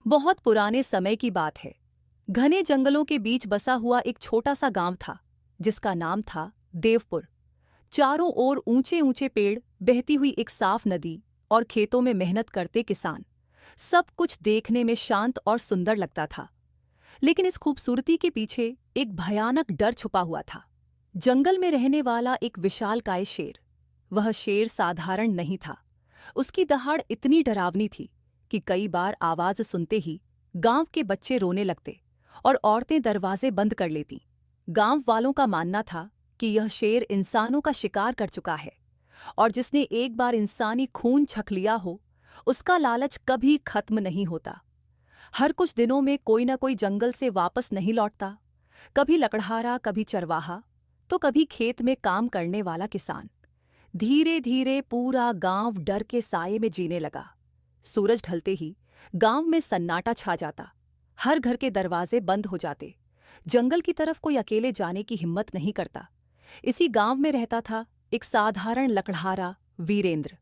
बहुत पुराने समय की बात है। घने जंगलों के बीच बसा हुआ एक छोटा सा गांव था, जिसका नाम था देवपुर। चारों ओर ऊंचे ऊंचे पेड़, बहती हुई एक साफ नदी और खेतों में मेहनत करते किसान। सब कुछ देखने में शांत और सुंदर लगता था। लेकिन इस खूबसूरती के पीछे एक भयानक डर छुपा हुआ था। जंगल में रहने वाला एक विशालकाय शेर। वह शेर साधारण नहीं था। उसकी दहाड़ इतनी डरावनी थी कि कई बार आवाज सुनते ही गांव के बच्चे रोने लगते और औरतें दरवाजे बंद कर लेती। गांव वालों का मानना था कि यह शेर इंसानों का शिकार कर चुका है, और जिसने एक बार इंसानी खून छक लिया हो, उसका लालच कभी खत्म नहीं होता। हर कुछ दिनों में कोई न कोई जंगल से वापस नहीं लौटता। कभी लकड़हारा, कभी चरवाहा, तो कभी खेत में काम करने वाला किसान। धीरे धीरे पूरा गांव डर के साये में जीने लगा। सूरज ढलते ही गांव में सन्नाटा छा जाता। हर घर के दरवाजे बंद हो जाते। जंगल की तरफ कोई अकेले जाने की हिम्मत नहीं करता। इसी गांव में रहता था एक साधारण लकड़हारा वीरेंद्र।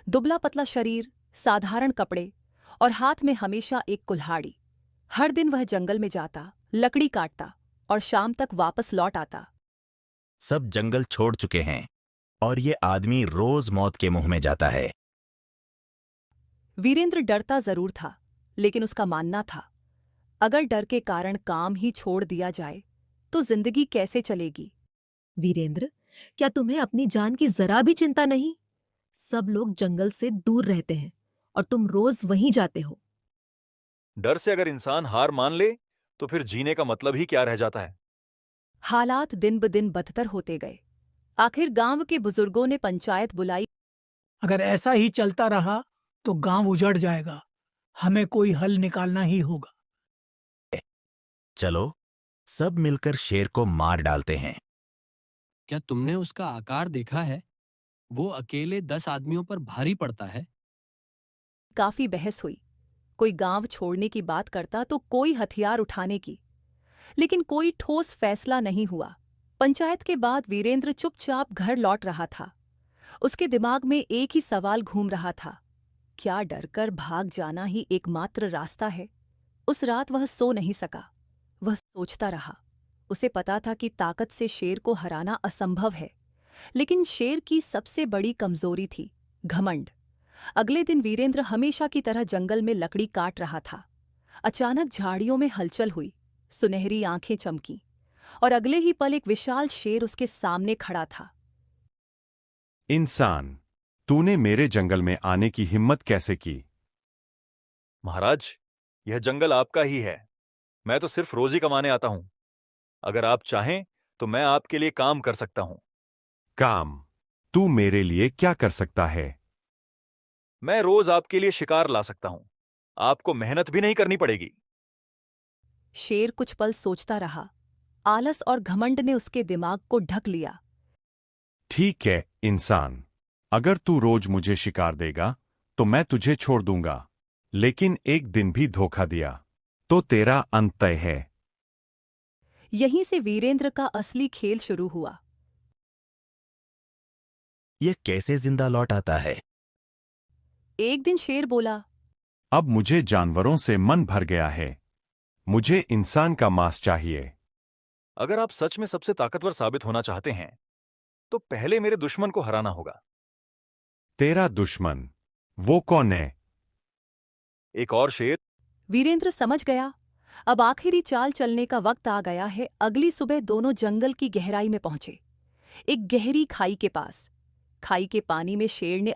दुबला पतला शरीर, साधारण कपड़े और हाथ में हमेशा एक कुल्हाड़ी। हर दिन वह जंगल में जाता, लकड़ी काटता और शाम तक वापस लौट आता। सब जंगल छोड़ चुके हैं और ये आदमी रोज मौत के मुंह में जाता है। वीरेंद्र डरता जरूर था, लेकिन उसका मानना था, अगर डर के कारण काम ही छोड़ दिया जाए तो जिंदगी कैसे चलेगी। वीरेंद्र, क्या तुम्हें अपनी जान की जरा भी चिंता नहीं? सब लोग जंगल से दूर रहते हैं और तुम रोज वहीं जाते हो। डर से अगर इंसान हार मान ले तो फिर जीने का मतलब ही क्या रह जाता है। हालात दिन ब दिन बदतर होते गए। आखिर गांव के बुजुर्गों ने पंचायत बुलाई। अगर ऐसा ही चलता रहा तो गांव उजड़ जाएगा। हमें कोई हल निकालना ही होगा। चलो सब मिलकर शेर को मार डालते हैं। क्या तुमने उसका आकार देखा है? वो अकेले 10 आदमियों पर भारी पड़ता है। काफी बहस हुई। कोई गांव छोड़ने की बात करता तो कोई हथियार उठाने की, लेकिन कोई ठोस फैसला नहीं हुआ। पंचायत के बाद वीरेंद्र चुपचाप घर लौट रहा था। उसके दिमाग में एक ही सवाल घूम रहा था, क्या डरकर भाग जाना ही एकमात्र रास्ता है? उस रात वह सो नहीं सका। वह सोचता रहा। उसे पता था कि ताकत से शेर को हराना असंभव है, लेकिन शेर की सबसे बड़ी कमजोरी थी घमंड। अगले दिन वीरेंद्र हमेशा की तरह जंगल में लकड़ी काट रहा था। अचानक झाड़ियों में हलचल हुई, सुनहरी आंखें चमकीं, और अगले ही पल एक विशाल शेर उसके सामने खड़ा था। इंसान, तूने मेरे जंगल में आने की हिम्मत कैसे की? महाराज, यह जंगल आपका ही है। मैं तो सिर्फ रोजी कमाने आता हूं। अगर आप चाहें तो मैं आपके लिए काम कर सकता हूं। काम? तू मेरे लिए क्या कर सकता है? मैं रोज आपके लिए शिकार ला सकता हूं। आपको मेहनत भी नहीं करनी पड़ेगी। शेर कुछ पल सोचता रहा। आलस और घमंड ने उसके दिमाग को ढक लिया। ठीक है इंसान, अगर तू रोज मुझे शिकार देगा तो मैं तुझे छोड़ दूंगा, लेकिन एक दिन भी धोखा दिया तो तेरा अंत तय है। यहीं से वीरेंद्र का असली खेल शुरू हुआ। ये कैसे जिंदा लौट आता है? एक दिन शेर बोला, अब मुझे जानवरों से मन भर गया है। मुझे इंसान का मांस चाहिए। अगर आप सच में सबसे ताकतवर साबित होना चाहते हैं तो पहले मेरे दुश्मन को हराना होगा। तेरा दुश्मन? वो कौन है? एक और शेर। वीरेंद्र समझ गया, अब आखिरी चाल चलने का वक्त आ गया है। अगली सुबह दोनों जंगल की गहराई में पहुंचे, एक गहरी खाई के पास। खाई के पानी में शेर ने